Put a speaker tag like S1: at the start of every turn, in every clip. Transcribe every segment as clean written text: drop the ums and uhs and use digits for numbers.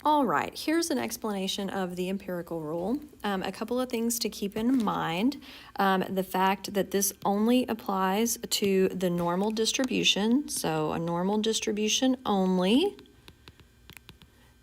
S1: All right, here's an explanation of the empirical rule. A couple of things to keep in mind. The fact that this only applies to the normal distribution, so a normal distribution only.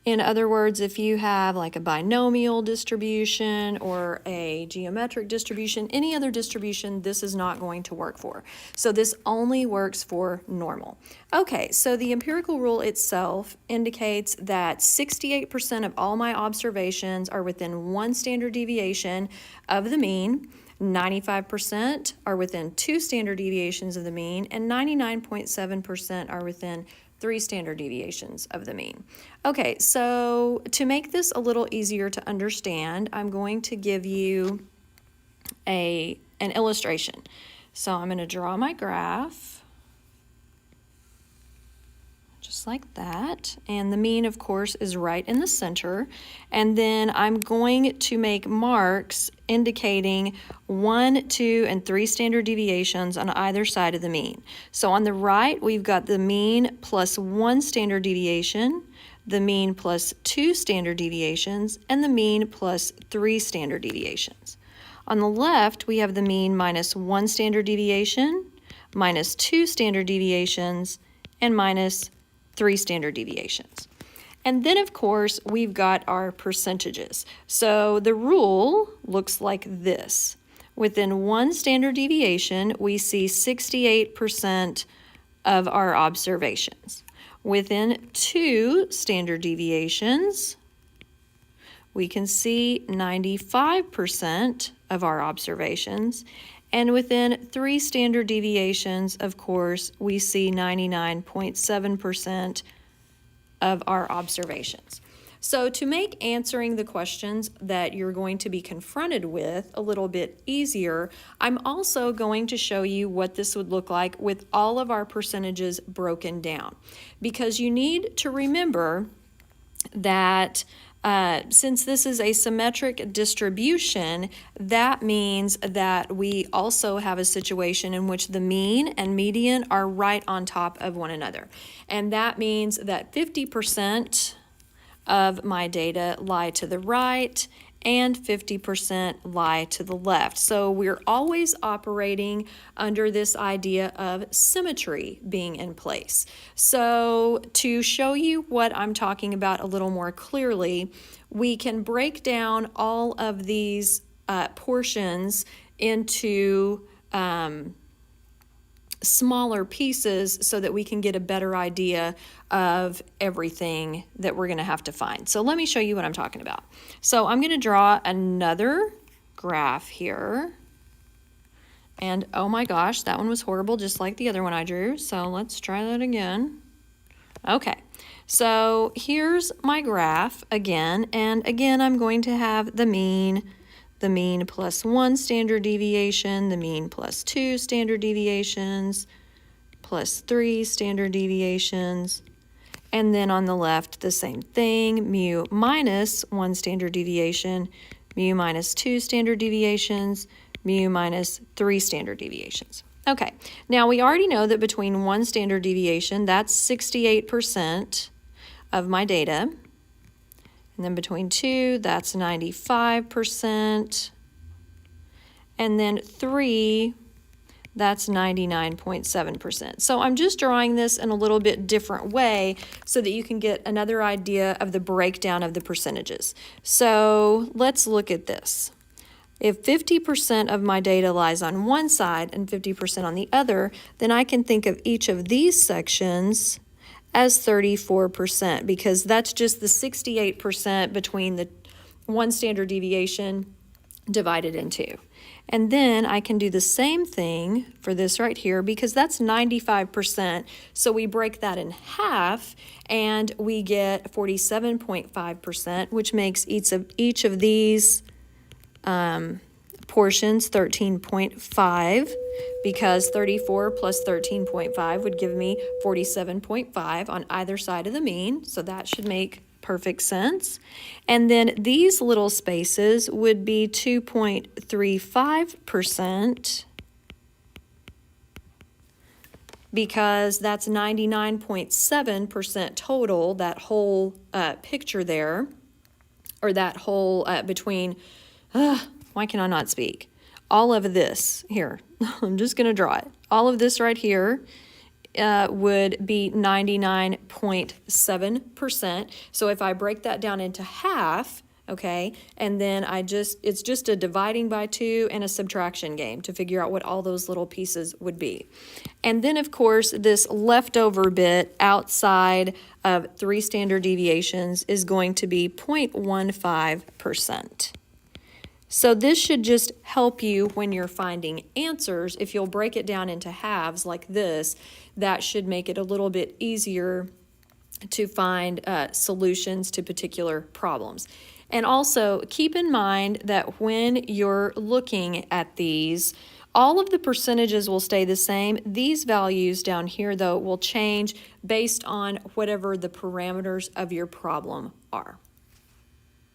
S1: In other words, if you have like a binomial distribution or a geometric distribution, any other distribution, this is not going to work for. So this only works for normal. Okay, so the empirical rule itself indicates that 68% of all my observations are within one standard deviation of the mean, 95% are within 2 standard deviations of the mean, and 99.7% are within 3 standard deviations of the mean. Okay, so to make this a little easier to understand, I'm going to give you an illustration. So I'm going to draw my graph, just like that, and the mean, of course, is right in the center, and then I'm going to make marks indicating 1, 2, and 3 standard deviations on either side of the mean. So on the right, we've got the mean plus 1 standard deviation, the mean plus 2 standard deviations, and the mean plus 3 standard deviations. On the left, we have the mean minus 1 standard deviation, minus 2 standard deviations, and minus 3 standard deviations. And then, of course, we've got our percentages. So the rule looks like this. Within 1 standard deviation, we see 68% of our observations. Within 2 standard deviations, we can see 95% of our observations. And within 3 standard deviations, of course, we see 99.7% of our observations. So to make answering the questions that you're going to be confronted with a little bit easier, I'm also going to show you what this would look like with all of our percentages broken down. Because you need to remember that since this is a symmetric distribution, that means that we also have a situation in which the mean and median are right on top of one another. And that means that 50% of my data lie to the right and 50% lie to the left. So we're always operating under this idea of symmetry being in place. So to show you what I'm talking about a little more clearly, we can break down all of these portions into smaller pieces so that we can get a better idea of everything that we're going to have to find. So let me show you what I'm talking about. So I'm going to draw another graph here. And oh my gosh, that one was horrible, just like the other one I drew. So let's try that again. Okay, so here's my graph again. And again, I'm going to have the mean plus 1 standard deviation, the mean plus 2 standard deviations, plus 3 standard deviations, and then on the left, the same thing, mu minus 1 standard deviation, mu minus 2 standard deviations, mu minus 3 standard deviations. Okay, now we already know that between 1 standard deviation, that's 68% of my data. And then between 2, that's 95%. And then 3, that's 99.7%. So I'm just drawing this in a little bit different way so that you can get another idea of the breakdown of the percentages. So let's look at this. If 50% of my data lies on one side and 50% on the other, then I can think of each of these sections as 34%, because that's just the 68% between the 1 standard deviation divided in 2. And then I can do the same thing for this right here, because that's 95%. So we break that in half and we get 47.5%, which makes each of these portions 13.5, because 34 plus 13.5 would give me 47.5 on either side of the mean, so that should make perfect sense. And then these little spaces would be 2.35%, because that's 99.7% total, that whole picture there, or that whole between, why can I not speak? All of this here, I'm just going to draw it. All of this right here would be 99.7%. So if I break that down into half, okay, and then it's just a dividing by 2 and a subtraction game to figure out what all those little pieces would be. And then, of course, this leftover bit outside of 3 standard deviations is going to be 0.15%. So this should just help you when you're finding answers. If you'll break it down into halves like this, that should make it a little bit easier to find solutions to particular problems. And also keep in mind that when you're looking at these, all of the percentages will stay the same. These values down here, though, will change based on whatever the parameters of your problem are.